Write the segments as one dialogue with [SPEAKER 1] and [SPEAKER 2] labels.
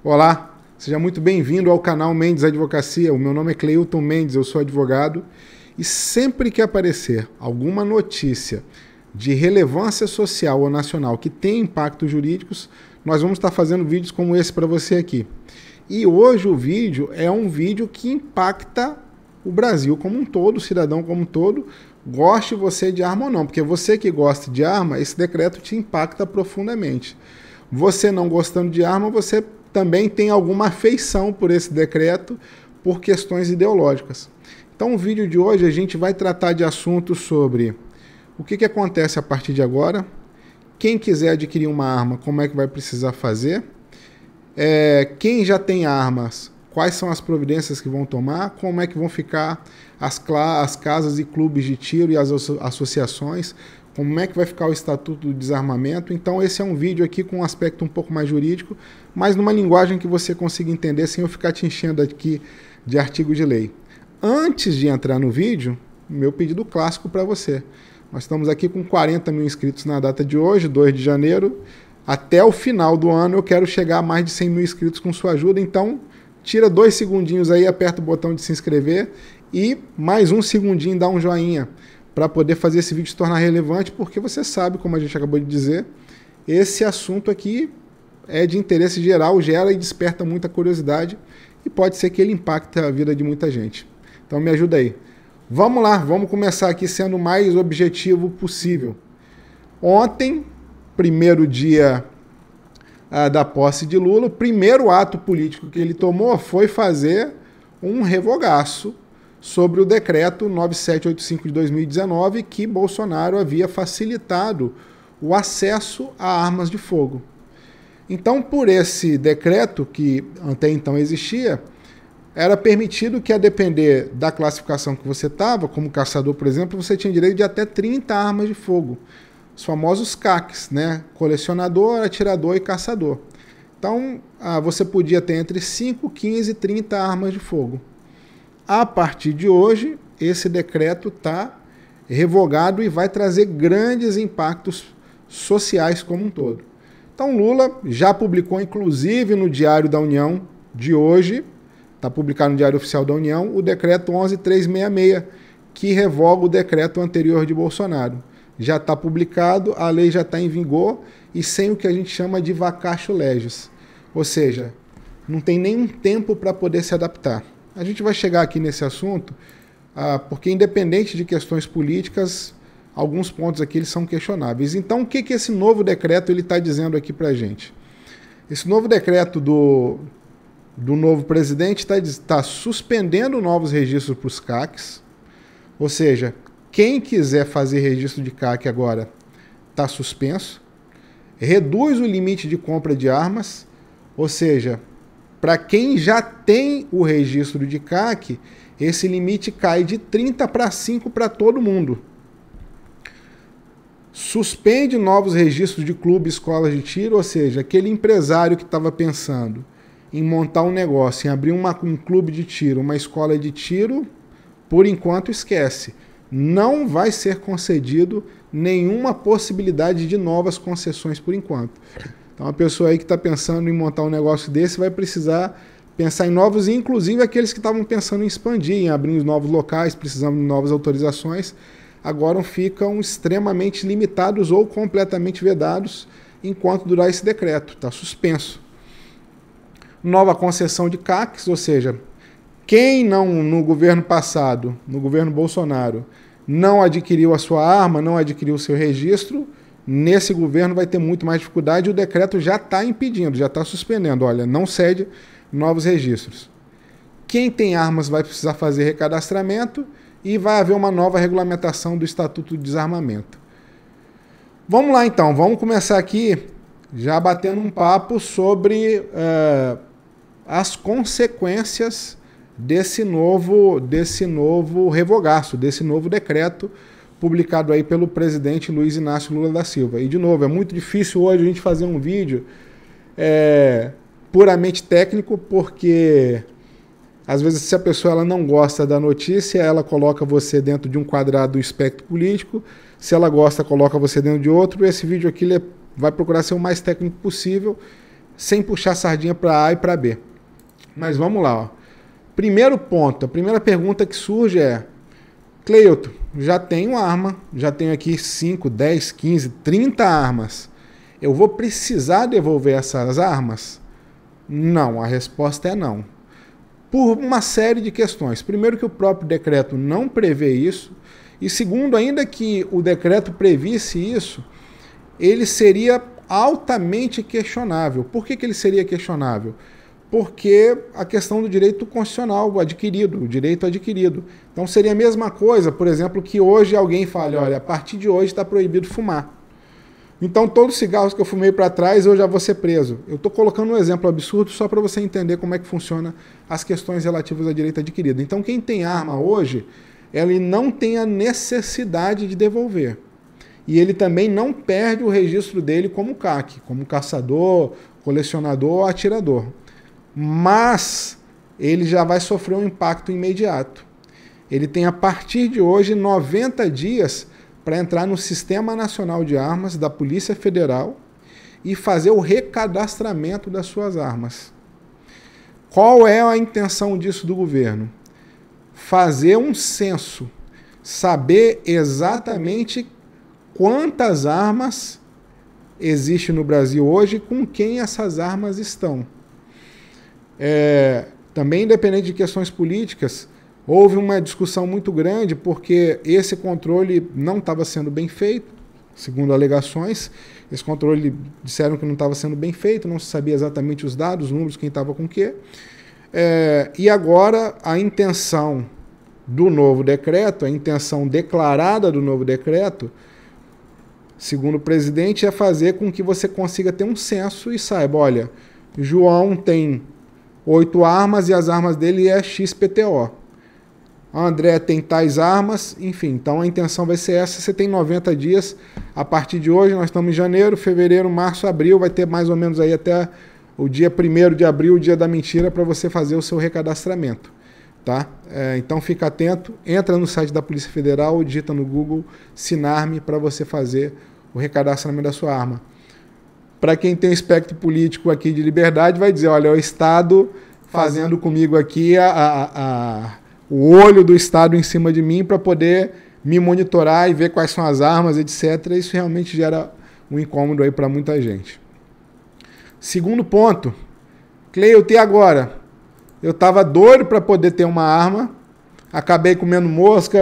[SPEAKER 1] Olá, seja muito bem-vindo ao canal Mendes Advocacia. O meu nome é Cleilton Mendes, eu sou advogado e sempre que aparecer alguma notícia de relevância social ou nacional que tem impactos jurídicos, nós vamos estar fazendo vídeos como esse para você aqui. E hoje o vídeo é um vídeo que impacta o Brasil como um todo, o cidadão como um todo, goste você de arma ou não, porque você que gosta de arma, esse decreto te impacta profundamente. Você não gostando de arma, você também tem alguma afeição por esse decreto, por questões ideológicas. Então, no vídeo de hoje, a gente vai tratar de assuntos sobre o que acontece a partir de agora, quem quiser adquirir uma arma, como é que vai precisar fazer, quem já tem armas, quais são as providências que vão tomar, como é que vão ficar as casas e clubes de tiro e as associações, como é que vai ficar o Estatuto do Desarmamento. Então esse é um vídeo aqui com um aspecto um pouco mais jurídico, mas numa linguagem que você consiga entender sem eu ficar te enchendo aqui de artigo de lei. Antes de entrar no vídeo, meu pedido clássico para você. Nós estamos aqui com 40 mil inscritos na data de hoje, 2 de janeiro. Até o final do ano eu quero chegar a mais de 100 mil inscritos com sua ajuda, então tira 2 segundinhos aí, aperta o botão de se inscrever e mais um segundinho dá um joinha para poder fazer esse vídeo se tornar relevante, porque você sabe, como a gente acabou de dizer, esse assunto aqui é de interesse geral, gera e desperta muita curiosidade e pode ser que ele impacte a vida de muita gente. Então me ajuda aí. Vamos lá, vamos começar aqui sendo o mais objetivo possível. Ontem, primeiro dia da posse de Lula, o primeiro ato político que ele tomou foi fazer um revogaço sobre o decreto 9785 de 2019, que Bolsonaro havia facilitado o acesso a armas de fogo. Então, por esse decreto, que até então existia, era permitido que, a depender da classificação que você estava, como caçador, por exemplo, você tinha direito de até 30 armas de fogo. Os famosos CACs, né? Colecionador, atirador e caçador. Então, você podia ter entre 5, 15 e 30 armas de fogo. A partir de hoje, esse decreto está revogado e vai trazer grandes impactos sociais como um todo. Então, Lula já publicou, inclusive no Diário da União de hoje, está publicado no Diário Oficial da União, o decreto 11.366, que revoga o decreto anterior de Bolsonaro. Já está publicado, a lei já está em vigor e sem o que a gente chama de vacatio legis. Ou seja, não tem nenhum tempo para poder se adaptar. A gente vai chegar aqui nesse assunto, porque independente de questões políticas, alguns pontos aqui eles são questionáveis. Então, o que esse novo decreto está dizendo aqui para a gente? Esse novo decreto do novo presidente está suspendendo novos registros para os CACs, ou seja, quem quiser fazer registro de CAC agora está suspenso, reduz o limite de compra de armas, ou seja, para quem já tem o registro de CAC, esse limite cai de 30 para 5 para todo mundo. Suspende novos registros de clubes, escolas de tiro, ou seja, aquele empresário que estava pensando em montar um negócio, em abrir um clube de tiro, uma escola de tiro, por enquanto esquece. Não vai ser concedido nenhuma possibilidade de novas concessões por enquanto. Então, a pessoa aí que está pensando em montar um negócio desse vai precisar pensar em novos, inclusive aqueles que estavam pensando em expandir, em abrir novos locais, precisando de novas autorizações, agora ficam extremamente limitados ou completamente vedados enquanto durar esse decreto. Está suspenso. Nova concessão de CACs, ou seja, quem não, no governo passado, no governo Bolsonaro, não adquiriu a sua arma, não adquiriu o seu registro, nesse governo vai ter muito mais dificuldade e o decreto já está impedindo, já está suspendendo. Olha, não cede novos registros. Quem tem armas vai precisar fazer recadastramento e vai haver uma nova regulamentação do Estatuto do Desarmamento. Vamos lá então, vamos começar aqui já batendo um papo sobre as consequências desse novo revogaço, desse novo decreto publicado aí pelo presidente Luiz Inácio Lula da Silva. E, de novo, é muito difícil hoje a gente fazer um vídeo puramente técnico, porque, às vezes, se a pessoa ela não gosta da notícia, ela coloca você dentro de um quadrado do espectro político, se ela gosta, coloca você dentro de outro. Esse vídeo aqui vai procurar ser o mais técnico possível, sem puxar sardinha para A e para B. Mas vamos lá. Ó. Primeiro ponto, a primeira pergunta que surge é: Cleilton, já tenho arma, já tenho aqui 5, 10, 15, 30 armas. Eu vou precisar devolver essas armas? Não, a resposta é não. Por uma série de questões. Primeiro, que o próprio decreto não prevê isso. E segundo, ainda que o decreto previsse isso, ele seria altamente questionável. Por que ele seria questionável? Porque a questão do direito constitucional adquirido, o direito adquirido. Então seria a mesma coisa, por exemplo, que hoje alguém fale, olha, a partir de hoje está proibido fumar. Então todos os cigarros que eu fumei para trás eu já vou ser preso. Eu estou colocando um exemplo absurdo só para você entender como é que funciona as questões relativas ao direito adquirido. Então quem tem arma hoje, ele não tem a necessidade de devolver. E ele também não perde o registro dele como CAC, como caçador, colecionador ou atirador. Mas ele já vai sofrer um impacto imediato. Ele tem, a partir de hoje, 90 dias para entrar no Sistema Nacional de Armas da Polícia Federal e fazer o recadastramento das suas armas. Qual é a intenção disso do governo? Fazer um censo, saber exatamente quantas armas existem no Brasil hoje e com quem essas armas estão. Também, independente de questões políticas, houve uma discussão muito grande porque esse controle não estava sendo bem feito, segundo alegações. Esse controle disseram que não estava sendo bem feito, não se sabia exatamente os dados, os números, quem estava com o quê. E agora a intenção do novo decreto, a intenção declarada do novo decreto, segundo o presidente, é fazer com que você consiga ter um censo e saiba, olha, João tem 8 armas e as armas dele é XPTO. André tem tais armas, enfim, então a intenção vai ser essa. Você tem 90 dias, a partir de hoje, nós estamos em janeiro, fevereiro, março, abril, vai ter mais ou menos aí até o dia 1º de abril, o dia da mentira, para você fazer o seu recadastramento. Tá? Então fica atento, entra no site da Polícia Federal, digita no Google Sinarme para você fazer o recadastramento da sua arma. Para quem tem um espectro político aqui de liberdade, vai dizer, olha, o Estado fazendo comigo aqui o olho do Estado em cima de mim para poder me monitorar e ver quais são as armas, etc. Isso realmente gera um incômodo aí para muita gente. Segundo ponto, Cleilton, e agora? Eu estava doido para poder ter uma arma, acabei comendo mosca,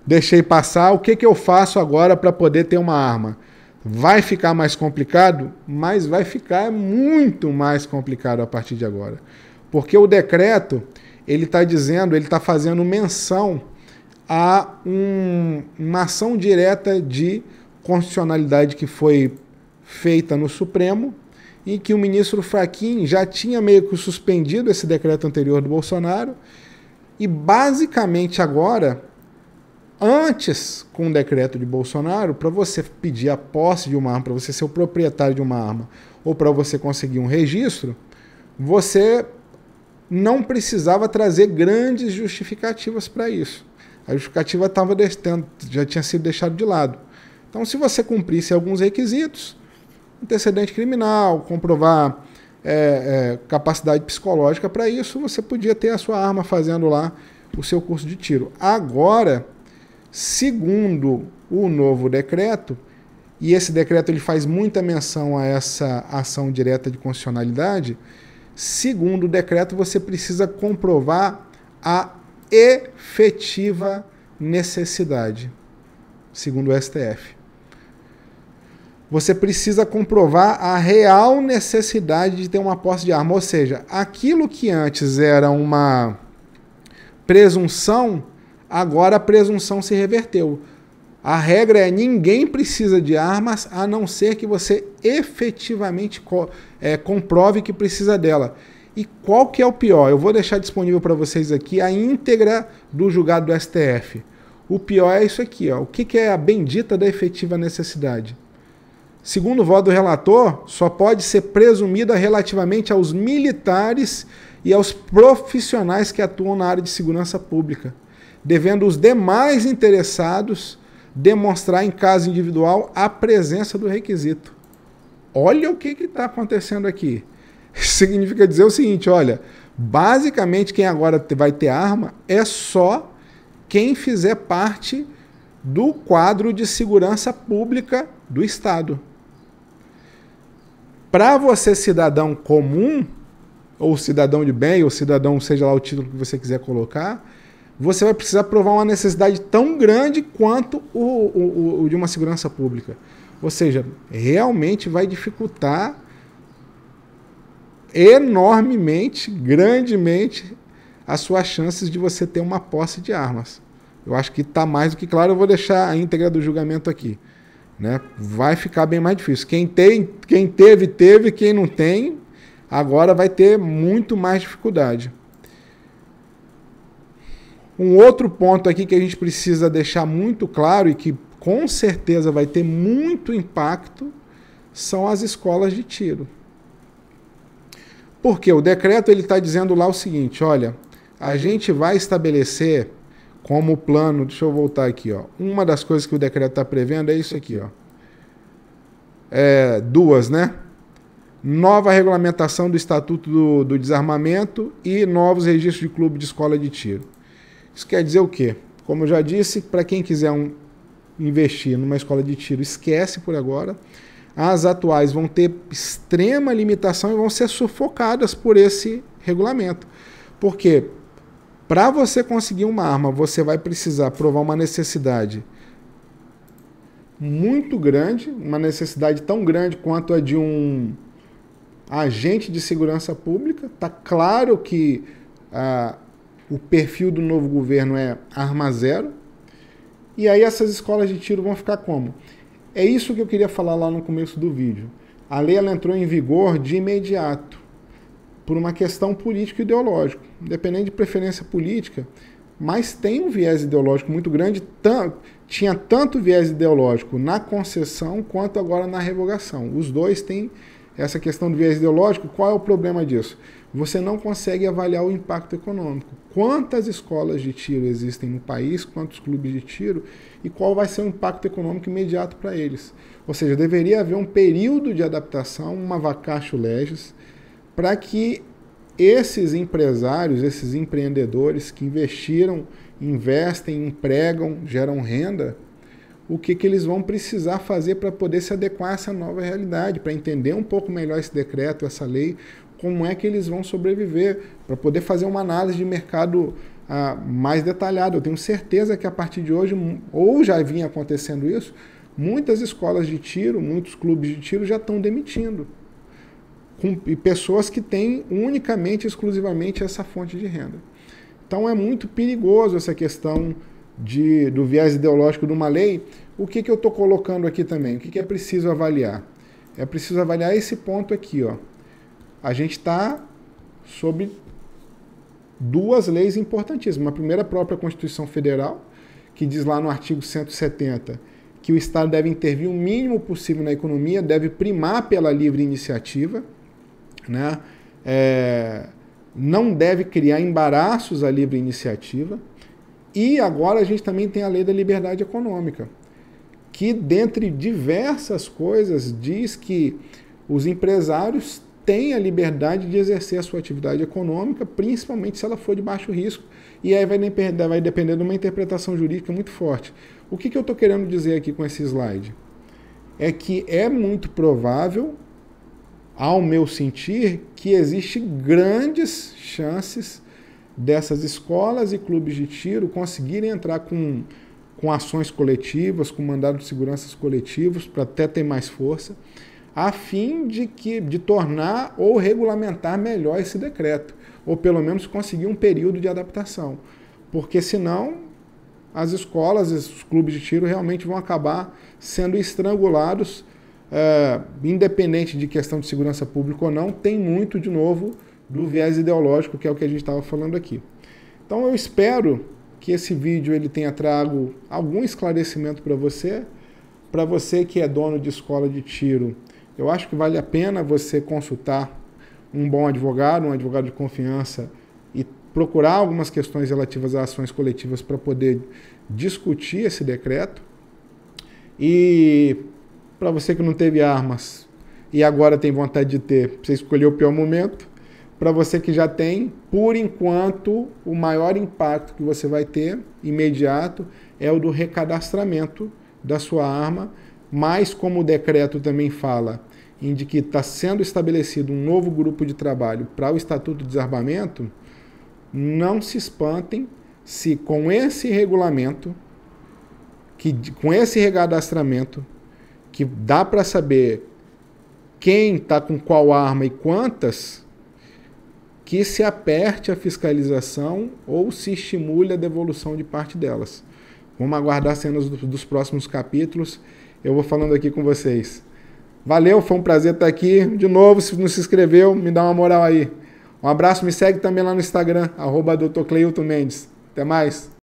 [SPEAKER 1] deixei passar. O que eu faço agora para poder ter uma arma? Vai ficar mais complicado, mas vai ficar muito mais complicado a partir de agora. Porque o decreto, ele está dizendo, ele está fazendo menção a uma ação direta de constitucionalidade que foi feita no Supremo, em que o ministro Fachin já tinha meio que suspendido esse decreto anterior do Bolsonaro, e basicamente agora, antes com o decreto de Bolsonaro, para você pedir a posse de uma arma, para você ser o proprietário de uma arma, ou para você conseguir um registro, você não precisava trazer grandes justificativas para isso. A justificativa já tinha sido deixada de lado. Então, se você cumprisse alguns requisitos, antecedente criminal, comprovar capacidade psicológica para isso, você podia ter a sua arma fazendo lá o seu curso de tiro. Agora, segundo o novo decreto, e esse decreto ele faz muita menção a essa ação direta de constitucionalidade, segundo o decreto você precisa comprovar a efetiva necessidade, segundo o STF. Você precisa comprovar a real necessidade de ter uma posse de arma. Ou seja, aquilo que antes era uma presunção, agora a presunção se reverteu. A regra é ninguém precisa de armas a não ser que você efetivamente comprove que precisa dela. E qual que é o pior? Eu vou deixar disponível para vocês aqui a íntegra do julgado do STF. O pior é isso aqui, ó. O que é a bendita da efetiva necessidade? Segundo o voto do relator, só pode ser presumida relativamente aos militares e aos profissionais que atuam na área de segurança pública, devendo os demais interessados demonstrar em caso individual a presença do requisito. olha o que está acontecendo aqui. Significa dizer o seguinte, olha, basicamente quem agora vai ter arma é só quem fizer parte do quadro de segurança pública do Estado. Para você, cidadão comum, ou cidadão de bem, ou cidadão, seja lá o título que você quiser colocar, você vai precisar provar uma necessidade tão grande quanto o de uma segurança pública. Ou seja, realmente vai dificultar enormemente, grandemente, as suas chances de você ter uma posse de armas. Eu acho que está mais do que claro, eu vou deixar a íntegra do julgamento aqui. Né? Vai ficar bem mais difícil. Quem teve, quem não tem, agora vai ter muito mais dificuldade. Um outro ponto aqui que a gente precisa deixar muito claro e que com certeza vai ter muito impacto são as escolas de tiro. Porque o decreto ele está dizendo lá o seguinte, olha, a gente vai estabelecer como plano, deixa eu voltar aqui, ó, uma das coisas que o decreto está prevendo é isso aqui, ó. Duas, né? Nova regulamentação do Estatuto do Desarmamento e novos registros de clube de escola de tiro. Isso quer dizer o quê? Como eu já disse, para quem quiser investir numa escola de tiro, esquece por agora. As atuais vão ter extrema limitação e vão ser sufocadas por esse regulamento. Porque para você conseguir uma arma, você vai precisar provar uma necessidade muito grande, uma necessidade tão grande quanto a de um agente de segurança pública. Está claro que o perfil do novo governo é arma zero. E aí essas escolas de tiro vão ficar como? É isso que eu queria falar lá no começo do vídeo. A lei ela entrou em vigor de imediato, por uma questão político-ideológica. Independente de preferência política, mas tem um viés ideológico muito grande, tinha tanto viés ideológico na concessão quanto agora na revogação. Os dois têm essa questão do viés ideológico. Qual é o problema disso? Você não consegue avaliar o impacto econômico. Quantas escolas de tiro existem no país, quantos clubes de tiro e qual vai ser o impacto econômico imediato para eles. Ou seja, deveria haver um período de adaptação, uma vacatio legis, para que esses empresários, esses empreendedores que investiram, investem, empregam, geram renda, o que eles vão precisar fazer para poder se adequar a essa nova realidade, para entender um pouco melhor esse decreto, essa lei, como é que eles vão sobreviver, para poder fazer uma análise de mercado mais detalhada. Eu tenho certeza que a partir de hoje, ou já vinha acontecendo isso, muitas escolas de tiro, muitos clubes de tiro já estão demitindo. E pessoas que têm unicamente, exclusivamente essa fonte de renda. Então é muito perigoso essa questão do viés ideológico de uma lei. O que eu estou colocando aqui também? O que é preciso avaliar? É preciso avaliar esse ponto aqui, ó. A gente está sob duas leis importantíssimas. A primeira, a própria Constituição Federal, que diz lá no artigo 170 que o Estado deve intervir o mínimo possível na economia, deve primar pela livre iniciativa, né? Não deve criar embaraços à livre iniciativa. E agora a gente também tem a lei da liberdade econômica, que, dentre diversas coisas, diz que os empresários têm a liberdade de exercer a sua atividade econômica, principalmente se ela for de baixo risco, e aí vai depender de uma interpretação jurídica muito forte. O que eu estou querendo dizer aqui com esse slide? É que é muito provável, ao meu sentir, que existem grandes chances dessas escolas e clubes de tiro conseguirem entrar com ações coletivas, com mandados de segurança coletivos, para até ter mais força, a fim de tornar ou regulamentar melhor esse decreto, ou pelo menos conseguir um período de adaptação. Porque senão as escolas, os clubes de tiro realmente vão acabar sendo estrangulados, independente de questão de segurança pública ou não, tem muito, de novo, do viés ideológico, que é o que a gente estava falando aqui. Então eu espero que esse vídeo ele tenha trago algum esclarecimento para você que é dono de escola de tiro. Eu acho que vale a pena você consultar um bom advogado, um advogado de confiança, e procurar algumas questões relativas a ações coletivas para poder discutir esse decreto. E para você que não teve armas, e agora tem vontade de ter, você escolheu o pior momento. Para você que já tem, por enquanto, o maior impacto que você vai ter, imediato, é o do recadastramento da sua arma, mas como o decreto também fala, em que está sendo estabelecido um novo grupo de trabalho para o Estatuto de Desarmamento, não se espantem se com esse regulamento, com esse recadastramento, que dá para saber quem está com qual arma e quantas, que se aperte a fiscalização ou se estimule a devolução de parte delas. Vamos aguardar cenas dos próximos capítulos. Eu vou falando aqui com vocês. Valeu, foi um prazer estar aqui. De novo, se não se inscreveu, me dá uma moral aí. Um abraço, me segue também lá no Instagram, @Dr. Cleilton Mendes. Até mais.